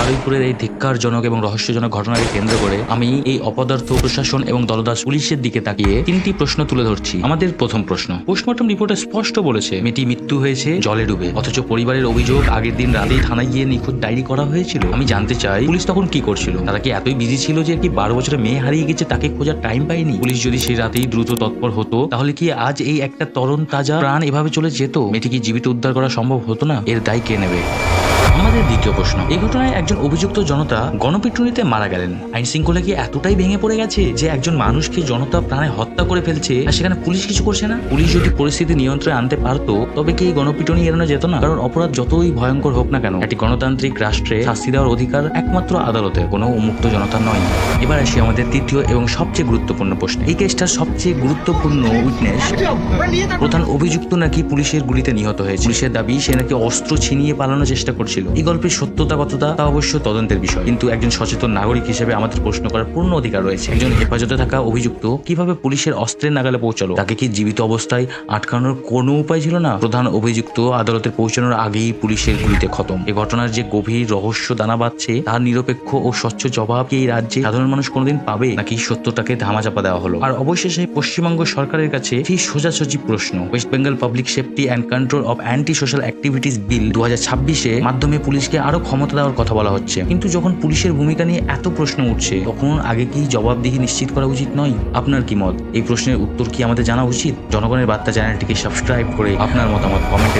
বারুইপুরের এই ধিক্কারজনক এবং রহস্যজনক ঘটনাকে কেন্দ্র করে আমি এই অপদার্থ প্রশাসন এবং দলদাস পুলিশের দিকে তাকিয়ে তিনটি প্রশ্ন তুলে ধরছি। আমাদের প্রথম প্রশ্ন, পোস্টমর্টম রিপোর্টে স্পষ্ট বলেছে মেয়েটি মৃত্যু হয়েছে জলে ডুবে, অথচ পরিবারের অভিযোগ আগের দিন রাতেই থানায় গিয়ে নিখোঁজ ডায়েরি করা হয়েছিল। আমি জানতে চাই পুলিশ তখন কি করছিল? তারা কি এতই বিজি ছিল যে কি 12 বছরের মেয়ে হারিয়ে গেছে তাকে খোঁজার টাইম পায়নি? পুলিশ যদি সেই রাতেই দ্রুত তৎপর হতো তাহলে কি আজ এই একটা তরুণ তাজা প্রাণ এভাবে চলে যেত? মেয়েটি কি জীবিত উদ্ধার করা সম্ভব হতো না? এর দায় কে নেবে? আমাদের দ্বিতীয় প্রশ্ন, এই ঘটনায় একজন অভিযুক্ত জনতা গণপিটুনিতে মারা গেলেন। আইন শৃঙ্খলা কি এতটাই ভেঙে পড়ে গেছে যে একজন মানুষকে জনতা প্রাণে হত্যা করে ফেলছে আর সেখানে পুলিশ কিছু করছে না? পুলিশ যদি পরিস্থিতি নিয়ন্ত্রণে আনতে পারতো তবে কি এই গণপিটুনি এড়ানো যেত না? কারণ অপরাধ যতই ভয়ঙ্কর হোক না কেন, একটি গণতান্ত্রিক রাষ্ট্রে শাস্তি দেওয়ার অধিকার একমাত্র আদালতের, কোনো উন্মুক্ত জনতা নয়। এবার আসি আমাদের তৃতীয় এবং সবচেয়ে গুরুত্বপূর্ণ প্রশ্ন। এই কেসটার সবচেয়ে গুরুত্বপূর্ণ উইটনেস, প্রধান অভিযুক্ত নাকি পুলিশের গুলিতে নিহত হয়েছে। পুলিশের দাবি সে নাকি অস্ত্র ছিনিয়ে পালানোর চেষ্টা করছিল। এই গল্পের সত্যতা কতটা তা অবশ্য তদন্তের বিষয়, কিন্তু একজন সচেতন নাগরিক হিসেবে আমাদের প্রশ্ন করার পূর্ণ অধিকার রয়েছে। একজন হেফাজতে থাকা অভিযুক্ত কিভাবে পুলিশের অস্ত্রের নাগালে পৌঁছালো? তাকে কি জীবিত অবস্থায় আটকানোর কোনো উপায় ছিল না? প্রধান অভিযুক্ত আদালতে পৌঁছানোর আগেই পুলিশের গুলিতে খতম। এই ঘটনার যে গভীর রহস্য দানা বাঁধছে তার নিরপেক্ষ ও স্বচ্ছ জবাব কি এই রাজ্যে সাধারণ মানুষ কোনোদিন পাবে, নাকি সত্যটাকে ধামাচাপা দেওয়া হলো? আর অবশেষে পশ্চিমবঙ্গ সরকারের কাছে সেই সোজাসুজি প্রশ্ন, West Bengal public safety and control of anti social activities bill 2026 মাধ্যমে পুলিশকে আরো ক্ষমতা দেওয়ার কথা বলা হচ্ছে, কিন্তু যখন পুলিশের ভূমিকা নিয়ে এত প্রশ্ন উঠছে তখন আগে কি জবাবদিহি নিশ্চিত করা উচিত নয়? আপনার কি মত? এই প্রশ্নের উত্তর কি আমাদের জানা উচিত? জনগণের বার্তা চ্যানেলটিকে সাবস্ক্রাইব করে আপনার মতামত কমেন্টে